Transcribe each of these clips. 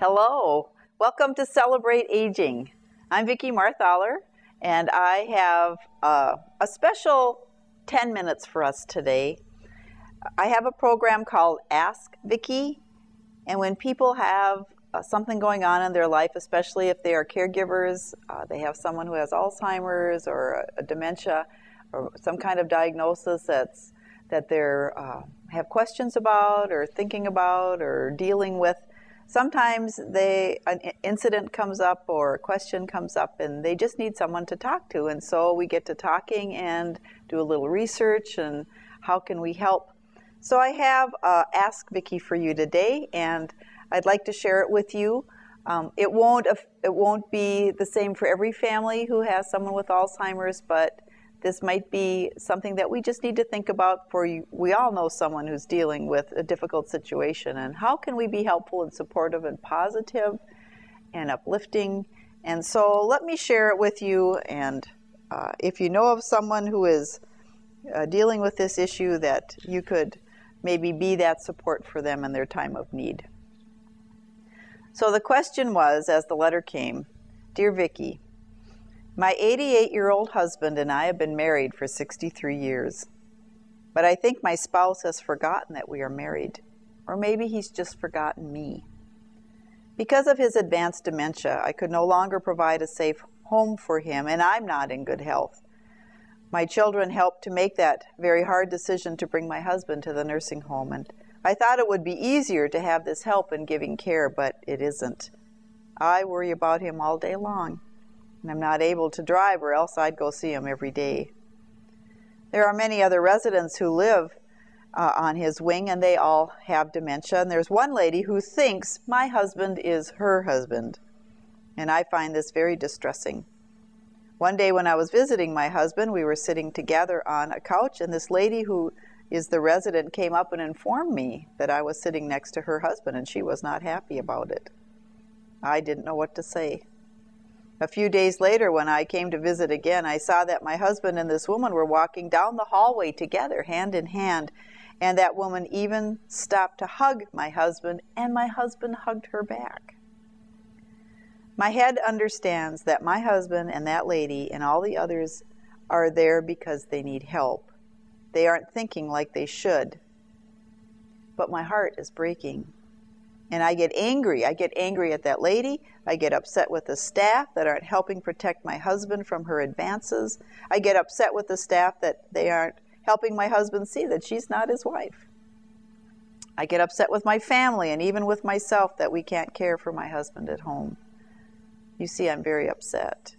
Hello, welcome to Celebrate Aging. I'm Vicki Marthaler, and I have a special 10 minutes for us today. I have a program called Ask Vicki, and when people have something going on in their life, especially if they are caregivers, they have someone who has Alzheimer's or a dementia or some kind of diagnosis that they're have questions about or thinking about or dealing with. Sometimes an incident comes up or a question comes up and they just need someone to talk to. And so we get to talking and do a little research and how can we help. So I have Ask Vicki for you today, and I'd like to share it with you. It won't be the same for every family who has someone with Alzheimer's, but this might be something that we just need to think about for you. We all know someone who's dealing with a difficult situation, and how can we be helpful and supportive and positive and uplifting? And so let me share it with you, and if you know of someone who is dealing with this issue, that you could maybe be that support for them in their time of need. So the question was, as the letter came, Dear Vicki, my 88-year-old husband and I have been married for 63 years, but I think my spouse has forgotten that we are married, or maybe he's just forgotten me. Because of his advanced dementia, I could no longer provide a safe home for him, and I'm not in good health. My children helped to make that very hard decision to bring my husband to the nursing home, and I thought it would be easier to have this help in giving care, but it isn't. I worry about him all day long. And I'm not able to drive, or else I'd go see him every day. There are many other residents who live on his wing, and they all have dementia. And there's one lady who thinks my husband is her husband. And I find this very distressing. One day when I was visiting my husband, we were sitting together on a couch, and this lady who is the resident came up and informed me that I was sitting next to her husband, and she was not happy about it. I didn't know what to say. A few days later, when I came to visit again, I saw that my husband and this woman were walking down the hallway together, hand in hand, and that woman even stopped to hug my husband, and my husband hugged her back. My head understands that my husband and that lady and all the others are there because they need help. They aren't thinking like they should. But my heart is breaking. And I get angry. I get angry at that lady. I get upset with the staff that aren't helping protect my husband from her advances. I get upset with the staff that they aren't helping my husband see that she's not his wife. I get upset with my family and even with myself that we can't care for my husband at home. You see, I'm very upset.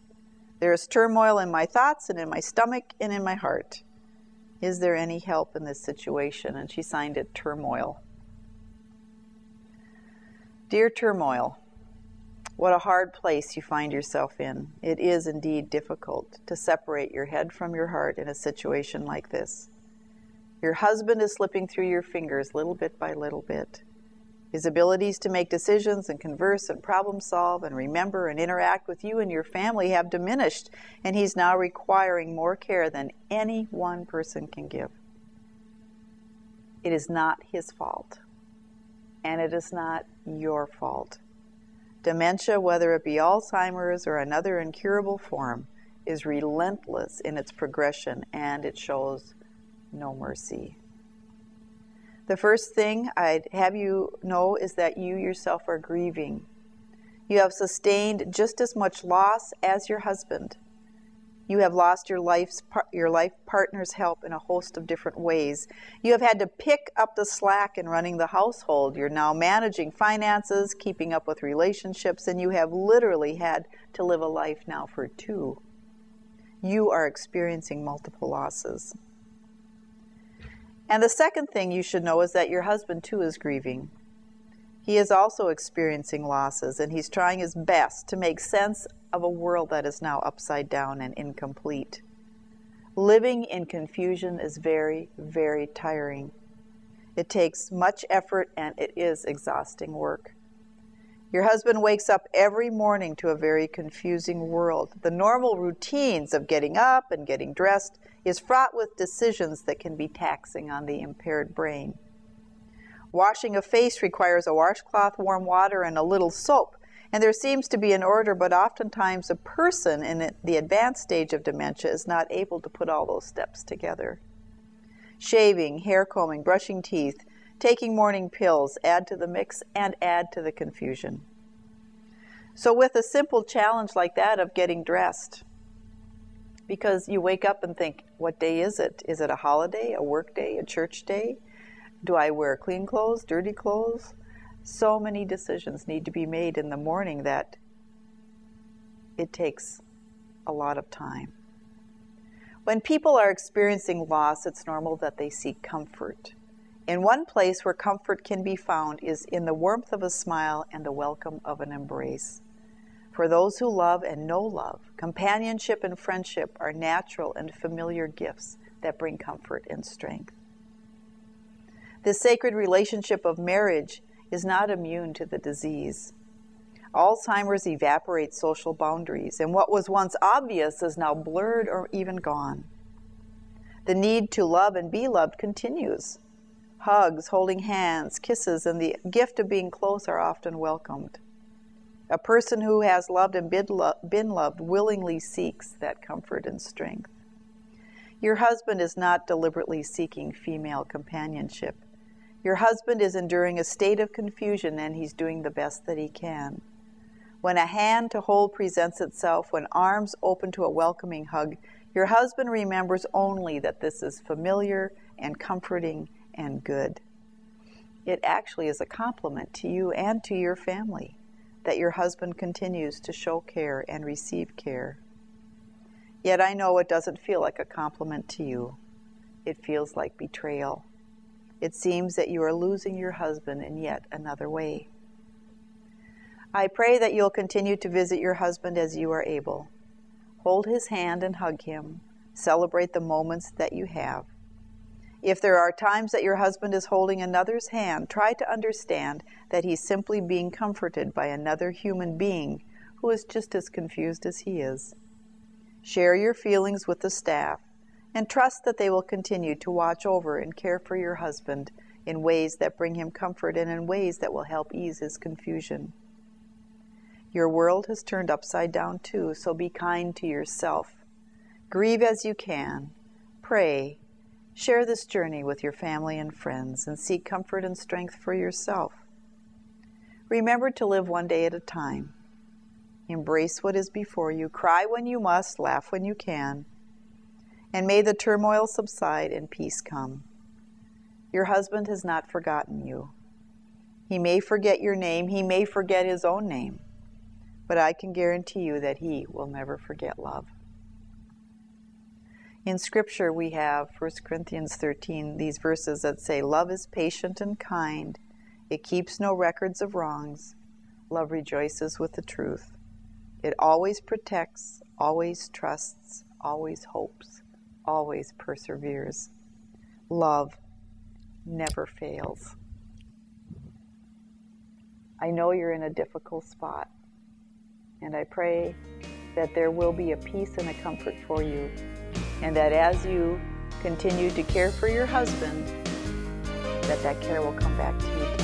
There is turmoil in my thoughts and in my stomach and in my heart. Is there any help in this situation? And she signed it Turmoil. Dear Turmoil, what a hard place you find yourself in. It is indeed difficult to separate your head from your heart in a situation like this. Your husband is slipping through your fingers little bit by little bit. His abilities to make decisions and converse and problem solve and remember and interact with you and your family have diminished, and he's now requiring more care than any one person can give. It is not his fault. And it is not your fault. Dementia, whether it be Alzheimer's or another incurable form, is relentless in its progression, and it shows no mercy. The first thing I'd have you know is that you yourself are grieving. You have sustained just as much loss as your husband. You have lost your life partner's help in a host of different ways. You have had to pick up the slack in running the household. You're now managing finances, keeping up with relationships, and you have literally had to live a life now for two. You are experiencing multiple losses. And the second thing you should know is that your husband too is grieving. He is also experiencing losses, and he's trying his best to make sense of a world that is now upside down and incomplete. Living in confusion is very, very tiring. It takes much effort, and it is exhausting work. Your husband wakes up every morning to a very confusing world. The normal routines of getting up and getting dressed is fraught with decisions that can be taxing on the impaired brain. Washing a face requires a washcloth, warm water, and a little soap. And there seems to be an order, but oftentimes a person in the advanced stage of dementia is not able to put all those steps together. Shaving, hair combing, brushing teeth, taking morning pills add to the mix and add to the confusion. So with a simple challenge like that of getting dressed, because you wake up and think, what day is it? Is it a holiday, a work day, a church day? Do I wear clean clothes, dirty clothes? So many decisions need to be made in the morning that it takes a lot of time. When people are experiencing loss, it's normal that they seek comfort. And one place where comfort can be found is in the warmth of a smile and the welcome of an embrace. For those who love and know love, companionship and friendship are natural and familiar gifts that bring comfort and strength. The sacred relationship of marriage is not immune to the disease. Alzheimer's evaporates social boundaries, and what was once obvious is now blurred or even gone. The need to love and be loved continues. Hugs, holding hands, kisses, and the gift of being close are often welcomed. A person who has loved and been loved willingly seeks that comfort and strength. Your husband is not deliberately seeking female companionship. Your husband is enduring a state of confusion, and he's doing the best that he can. When a hand to hold presents itself, when arms open to a welcoming hug, your husband remembers only that this is familiar and comforting and good. It actually is a compliment to you and to your family that your husband continues to show care and receive care. Yet I know it doesn't feel like a compliment to you. It feels like betrayal. It seems that you are losing your husband in yet another way. I pray that you'll continue to visit your husband as you are able. Hold his hand and hug him. Celebrate the moments that you have. If there are times that your husband is holding another's hand, try to understand that he's simply being comforted by another human being who is just as confused as he is. Share your feelings with the staff and trust that they will continue to watch over and care for your husband in ways that bring him comfort and in ways that will help ease his confusion. Your world has turned upside down too, so be kind to yourself. Grieve as you can. Pray. Share this journey with your family and friends and seek comfort and strength for yourself. Remember to live one day at a time. Embrace what is before you. Cry when you must. Laugh when you can. And may the turmoil subside and peace come. Your husband has not forgotten you. He may forget your name. He may forget his own name. But I can guarantee you that he will never forget love. In Scripture, we have 1 Corinthians 13, these verses that say, love is patient and kind. It keeps no records of wrongs. Love rejoices with the truth. It always protects, always trusts, always hopes, always perseveres. Love never fails. I know you're in a difficult spot, and I pray that there will be a peace and a comfort for you, and that as you continue to care for your husband, that care will come back to you.